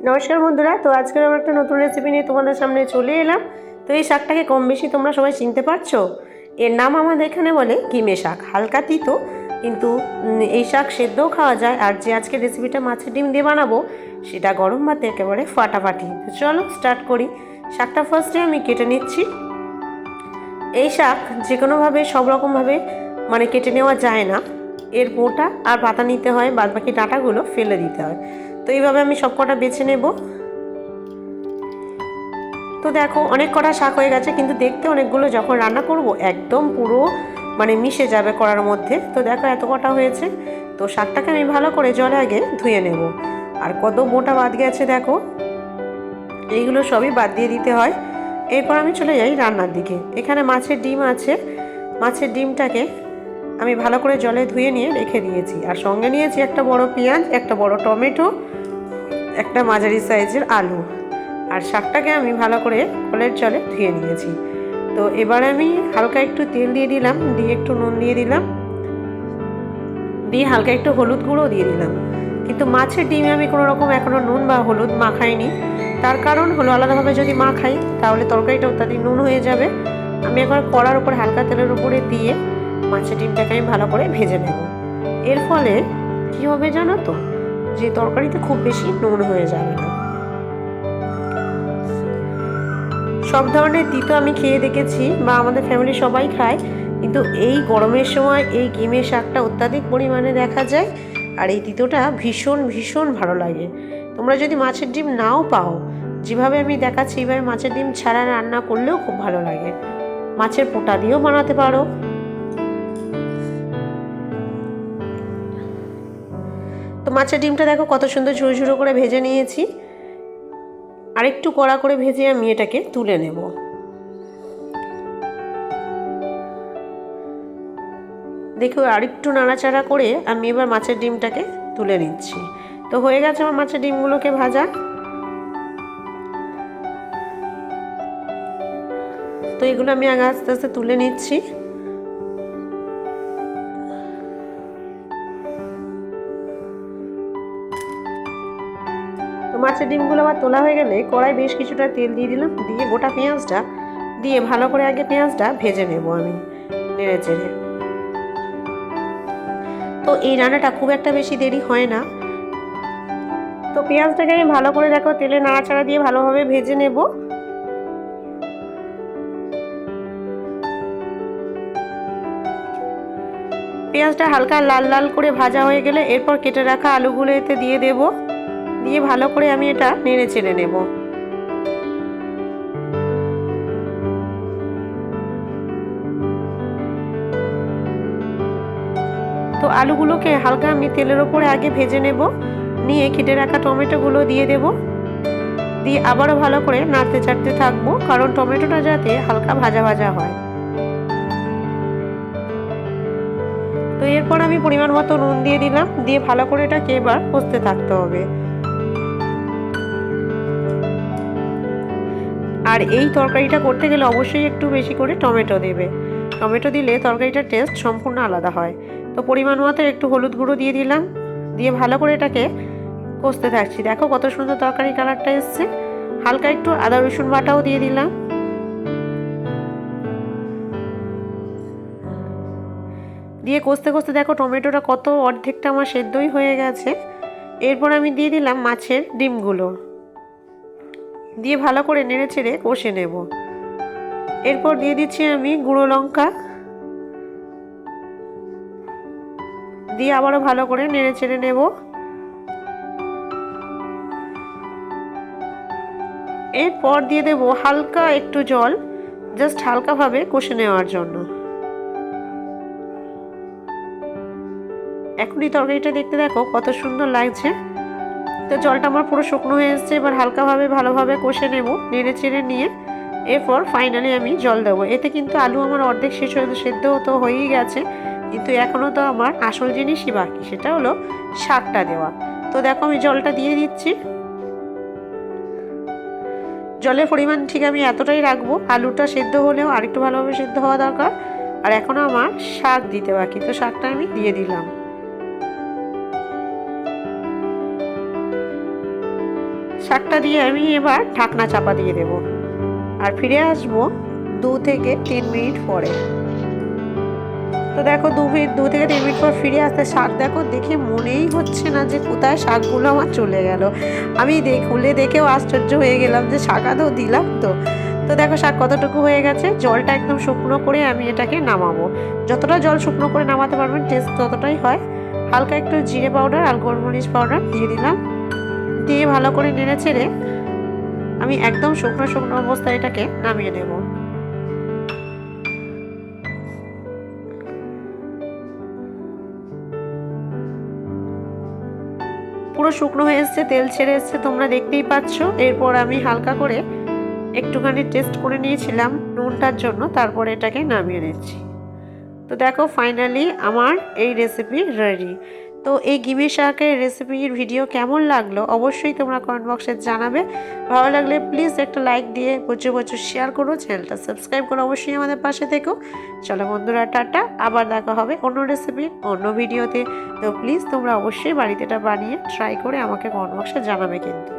নমস্কার বন্ধুরা, তো আজকের আমার একটা নতুন রেসিপি নিয়ে তোমাদের সামনে চলে এলাম। তো এই শাকটাকে কম বেশি তোমরা সবাই চিনতে পারছো। এর নাম আমাদের এখানে বলে গিমে শাক। হালকা তিতো, কিন্তু এই শাক সেদ্ধও খাওয়া যায়। আর যে আজকে রেসিপিটা মাছের ডিম দিয়ে বানাবো, সেটা গরম ভাতে একেবারে ফাটাফাটি। তো চলো স্টার্ট করি। শাকটা ফার্স্টে আমি কেটে নিচ্ছি। এই শাক যে কোনোভাবে সব রকমভাবে কেটে নেওয়া যায় না। এর বোটা আর পাতা নিতে হয়, বাদবাকি ডাঁটাগুলো ফেলে দিতে হয়। তো এইভাবে আমি সব কটা বেছে নেব। তো দেখো অনেক কটা শাক হয়ে গেছে, কিন্তু দেখতে অনেকগুলো। যখন রান্না করব একদম পুরো মিশে যাবে কড়ার মধ্যে। তো দেখো এত কটা হয়েছে। তো শাকটাকে আমি ভালো করে জলে আগে ধুয়ে নেব। আর কত বোটা বাদ গেছে দেখো, এইগুলো সবই বাদ দিয়ে দিতে হয়। এরপর আমি চলে যাই রান্নার দিকে। এখানে মাছের ডিম আছে। মাছের ডিমটাকে আমি ভালো করে জলে ধুয়ে নিয়ে রেখে দিয়েছি। আর সঙ্গে নিয়েছি একটা বড় পেঁয়াজ, একটা বড় টমেটো, একটা মাঝারি সাইজের আলু। আর শাকটাকে আমি ভালো করে কলের জলে ধুয়ে নিয়েছি। তো এবারে আমি হালকা একটু তেল দিয়ে দিলাম, দিয়ে একটু নুন দিয়ে দিলাম, দিয়ে হালকা একটু হলুদ গুঁড়ো দিয়ে দিলাম। কিন্তু মাছের ডিমে আমি কোনো রকম এখনও নুন বা হলুদ মাখাইনি। তার কারণ হলো, আলাদাভাবে যদি মাখাই তাহলে তরকারিটা অত্যাধিক নুন হয়ে যাবে। আমি একবার কড়ার উপর হালকা তেলের উপরে দিয়ে মাছের ডিমটাকে আমি ভালো করে ভেজে নেব। এর ফলে কী হবে জানো তো, যে তরকারিতে খুব বেশি নুন হয়ে যাবে না। সব ধরনের তিতো আমি খেয়ে দেখেছি, বা আমাদের ফ্যামিলি সবাই খায়, কিন্তু এই গরমের সময় এই গিমে শাকটা অত্যাধিক পরিমাণে দেখা যায়। আর এই তিতোটা ভীষণ ভীষণ ভালো লাগে। তোমরা যদি মাছের ডিম নাও পাও, যেভাবে আমি দেখাচ্ছি এইভাবে মাছের ডিম ছাড়া রান্না করলেও খুব ভালো লাগে। মাছের পোটা দিয়েও বানাতে পারো। তো মাছের ডিমটা দেখো কত সুন্দর ঝুরো ঝুরো করে ভেজে নিয়েছি। আরেকটু কড়া করে ভেজে আমি এটাকে তুলে নেব। দেখো আরেকটু নাড়াচাড়া করে আমি এবার মাছের ডিমটাকে তুলে নিচ্ছি। তো হয়ে গেছে আমার মাছের ডিমগুলোকে ভাজা। তো এগুলো আমি আগে আস্তে আস্তে তুলে নিচ্ছি। তো মাছের ডিমগুলো আবার তোলা হয়ে গেলে কড়াই বেশ কিছুটা তেল দিয়ে দিলাম, দিয়ে গোটা পেঁয়াজটা দিয়ে ভালো করে আগে পেঁয়াজটা ভেজে নেব আমি নেড়ে চেড়ে। তো এই রান্নাটা খুব একটা বেশি দেরি হয় না। তো পেঁয়াজটাকে আমি ভালো করে দেখো তেলে নাড়াচাড়া দিয়ে ভালোভাবে ভেজে নেব। পেঁয়াজটা হালকা লাল লাল করে ভাজা হয়ে গেলে এরপর কেটে রাখা আলুগুলো এতে দিয়ে দেব, দিয়ে ভালো করে আমি এটা নেড়ে চেড়ে নেব। তো আলুগুলোকে হালকা আমি তেলের ওপরে আগে ভেজে নেব, নিয়ে কেটে রাখা টমেটোগুলো দিয়ে দেব, দিয়ে আবারও ভালো করে নাড়তে চাড়তে থাকবো, কারণ টমেটোটা যাতে হালকা ভাজা ভাজা হয়। তো এরপর আমি পরিমাণ মতো নুন দিয়ে দিলাম, দিয়ে ভালো করে এটাকে এবার কষতে থাকতে হবে। আর এই তরকারিটা করতে গেলে অবশ্যই একটু বেশি করে টমেটো দেবে। টমেটো দিলে তরকারিটার টেস্ট সম্পূর্ণ আলাদা হয়। তো পরিমাণ মতো একটু হলুদ গুঁড়ো দিয়ে দিলাম, দিয়ে ভালো করে এটাকে কষতে থাকছি। দেখো কত সুন্দর তরকারি কালারটা এসছে। হালকা একটু আদা রসুন বাটাও দিয়ে দিলাম, দিয়ে কষতে কষতে দেখো টমেটোটা কত অর্ধেকটা আমার সেদ্ধই হয়ে গেছে। এরপর আমি দিয়ে দিলাম মাছের ডিমগুলো, দিয়ে ভালো করে নেড়ে চেড়ে কষে নেব। এরপর দিয়ে দিচ্ছি আমি গুঁড়ো লঙ্কা, দিয়ে আবারও ভালো করে নেড়ে চেড়ে নেব। এরপর দিয়ে দেব হালকা একটু জল, জাস্ট হালকাভাবে কষে নেওয়ার জন্য। এখনই তরকারিটা দেখতে দেখো কত সুন্দর লাগছে। তো জলটা আমার পুরো শুকনো হয়ে এসছে। এবার হালকাভাবে ভালোভাবে কষে নেব নেড়ে চেড়ে নিয়ে। এরপর ফাইনালি আমি জল দেবো। এতে কিন্তু আলু আমার অর্ধেক সেদ্ধ তো হয়েই গেছে, কিন্তু এখনও তো আমার আসল জিনিসই বাকি, সেটা হলো শাকটা দেওয়া। তো দেখো আমি জলটা দিয়ে দিচ্ছি। জলের পরিমাণ ঠিক আমি এতটাই রাখবো, আলুটা সেদ্ধ হলেও আরেকটু ভালোভাবে সেদ্ধ হওয়া দরকার। আর এখনও আমার শাক দিতে বাকি, তো শাকটা আমি দিয়ে দিলাম। শাকটা দিয়ে আমি এবার ঢাকনা চাপা দিয়ে দেব আর ফিরে আসবো 2 থেকে 3 মিনিট পরে। তো দেখো 2 থেকে 3 মিনিট পর ফিরে আসতে শাক দেখো, দেখে মনেই হচ্ছে না যে কোথায় শাকগুলো আমার চলে গেল। আমি খুলে দেখেও আশ্চর্য হয়ে গেলাম যে শাক আদৌ দিলাম তো। তো দেখো শাক কতটুকু হয়ে গেছে। জলটা একদম শুকনো করে আমি এটাকে নামাবো। যতটা জল শুকনো করে নামাতে পারবেন টেস্ট ততটাই হয়। হালকা একটু জিরে পাউডার আর গোলমরিচ পাউডার দিয়ে দিলাম, দিয়ে ভালো করে নেড়ে চেড়ে আমি একদম শুকনো শুকনো অবস্থায় এটাকে নামিয়ে নেব। পুরো শুকনো হয়ে এসছে, তেল ছেড়ে এসছে, তোমরা দেখতেই পাচ্ছ। এরপর আমি হালকা করে একটুখানি টেস্ট করে নিয়েছিলাম নুনটার জন্য, তারপরে এটাকে নামিয়ে নিচ্ছি। তো দেখো ফাইনালি আমার এই রেসিপি রেডি। তো এই গিমি শাকের রেসিপির ভিডিও কেমন লাগলো অবশ্যই তোমরা কমেন্ট বক্সে জানাবে। ভালো লাগলে প্লিজ একটা লাইক দিয়ে প্রচুর শেয়ার করো, চ্যানেলটা সাবস্ক্রাইব করো, অবশ্যই আমাদের পাশে থেকো। চলো বন্ধুরা, টাটা, আবার দেখা হবে অন্য রেসিপি অন্য ভিডিওতে। তো প্লিজ তোমরা অবশ্যই বাড়িতে এটা বানিয়ে ট্রাই করে আমাকে কমেন্ট বক্সে জানাবে কিন্তু।